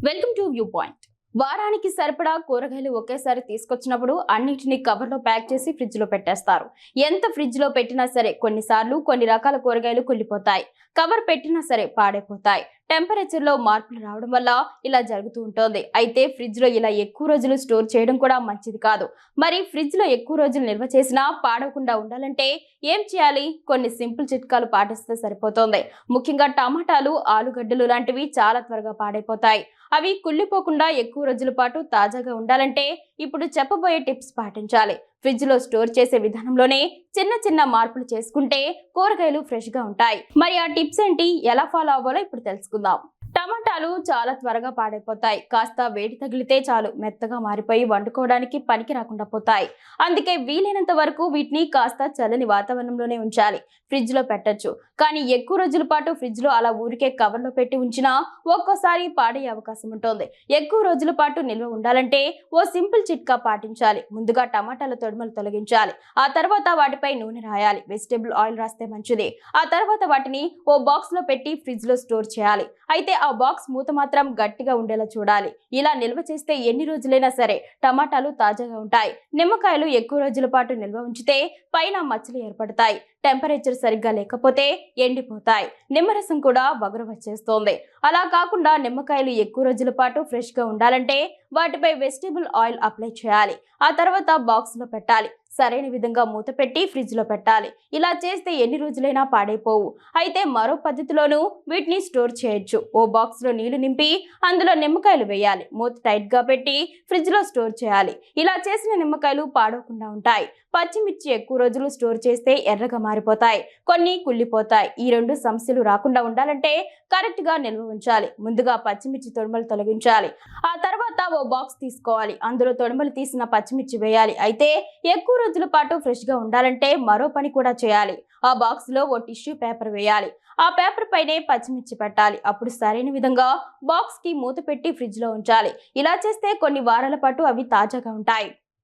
Welcome to view point. వారానికి సరిపడా కూరగాయలు ఒకేసారి తీసుకొచ్చినప్పుడు అన్నిటిని కవర్ లో ప్యాక్ చేసి ఫ్రిడ్జ్ లో పెట్టేస్తారు. ఎంత ఫ్రిడ్జ్ లో పెట్టినా సరే కొన్నిసార్లు కొన్ని రకాల కూరగాయలు కుళ్ళిపోతాయి. కవర్ పెట్టినా సరే పాడైపోతాయి. టెంపరేచర్ లో మార్పులు రావడం వల్ల ఇలా జరుగుతూ ఉంటుంది. అయితే ఫ్రిడ్జ్ లో ఇలా ఎక్కువ రోజులు స్టోర్ చేయడం కూడా మంచిది కాదు. మరి ఫ్రిడ్జ్ లో ఎక్కువ రోజులు నిల్వ చేసినా పాడవకుండా ఉండాలంటే ఏం చేయాలి? కొన్ని సింపుల్ చిట్కాలు పాటిస్తే సరిపోతుంది. ముఖ్యంగా టమాటాలు, ఆలుగడ్డలు లాంటివి చాలా త్వరగా పాడైపోతాయి. అవి కుళ్ళిపోకుండా ఎక్కువ రోజుల పాటు తాజాగా ఉండాలంటే ఇప్పుడు చెప్పబోయే టిప్స్ పాటించాలి. ఫ్రిడ్జ్ లో స్టోర్ చేసే విధానంలోనే చిన్న చిన్న మార్పులు చేసుకుంటే కూరగాయలు ఫ్రెష్ గా ఉంటాయి. మరి ఆ టిప్స్ ఏంటి, ఎలా ఫాలో అవ్వాలో ఇప్పుడు తెలుసుకుందాం. టమాటాలు చాలా త్వరగా పాడైపోతాయి. కాస్త వేడి తగిలితే చాలు మెత్తగా మారిపోయి వండుకోవడానికి పనికి రాకుండా పోతాయి. అందుకే వీలైనంత వరకు వీటిని కాస్త చల్లని వాతావరణంలోనే ఉంచాలి. ఫ్రిడ్జ్ లో పెట్టొచ్చు, కానీ ఎక్కువ రోజుల పాటు ఫ్రిడ్జ్ లో అలా ఊరికే కవర్ లో పెట్టి ఉంచినా ఒక్కోసారి పాడయ్యే అవకాశం ఉంటుంది. ఎక్కువ రోజుల పాటు నిల్వ ఉండాలంటే ఓ సింపుల్ చిట్కా పాటించాలి. ముందుగా టమాటాల తొడుమలు తొలగించాలి. ఆ తర్వాత వాటిపై నూనె రాయాలి. వెజిటేబుల్ ఆయిల్ రాస్తే మంచిది. ఆ తర్వాత వాటిని ఓ బాక్స్ లో పెట్టి ఫ్రిడ్జ్ లో స్టోర్ చేయాలి. అయితే ఆ బాక్స్ మూత మాత్రం గట్టిగా ఉండేలా చూడాలి. ఇలా నిల్వ చేస్తే ఎన్ని రోజులైనా సరే టమాటాలు తాజాగా ఉంటాయి. నిమ్మకాయలు ఎక్కువ రోజుల పాటు నిల్వ ఉంచితే పైన మచ్చలు ఏర్పడతాయి. టెంపరేచర్ సరిగ్గా లేకపోతే ఎండిపోతాయి. నిమ్మరసం కూడా వగరు వచ్చేస్తోంది. అలా కాకుండా నిమ్మకాయలు ఎక్కువ రోజుల పాటు ఫ్రెష్ గా ఉండాలంటే వాటిపై వెజిటేబుల్ ఆయిల్ అప్లై చేయాలి. ఆ తర్వాత బాక్స్ లో పెట్టాలి. సరైన విధంగా మూత పెట్టి ఫ్రిడ్జ్ లో పెట్టాలి. ఇలా చేస్తే ఎన్ని రోజులైనా పాడైపోవు. అయితే మరో పద్ధతిలోనూ వీటిని స్టోర్ చేయొచ్చు. ఓ బాక్స్ లో నీళ్లు నింపి అందులో నిమ్మకాయలు వేయాలి. మూత టైట్ గా పెట్టి ఫ్రిడ్జ్ లో స్టోర్ చేయాలి. ఇలా చేసిన నిమ్మకాయలు పాడవకుండా ఉంటాయి. పచ్చిమిర్చి ఎక్కువ రోజులు స్టోర్ చేస్తే ఎర్రగా మారిపోతాయి, కొన్ని కుళ్ళిపోతాయి. ఈ రెండు సమస్యలు రాకుండా ఉండాలంటే కరెక్ట్ గా నిల్వ ఉంచాలి. ముందుగా పచ్చిమిర్చి తొడుమలు తొలగించాలి. ఆ తర్వాత ఓ బాక్స్ తీసుకోవాలి. అందులో తొడుమలు తీసిన పచ్చిమిర్చి వేయాలి. అయితే ఎక్కువ రోజుల పాటు ఫ్రెష్ గా ఉండాలంటే మరో పని కూడా చేయాలి. ఆ బాక్స్ లో ఓ టిష్యూ పేపర్ వేయాలి. ఆ పేపర్ పైనే పచ్చిమిర్చి పెట్టాలి. అప్పుడు సరైన విధంగా బాక్స్ కి మూత పెట్టి ఫ్రిడ్జ్ లో ఉంచాలి. ఇలా చేస్తే కొన్ని వారాల పాటు అవి తాజాగా ఉంటాయి.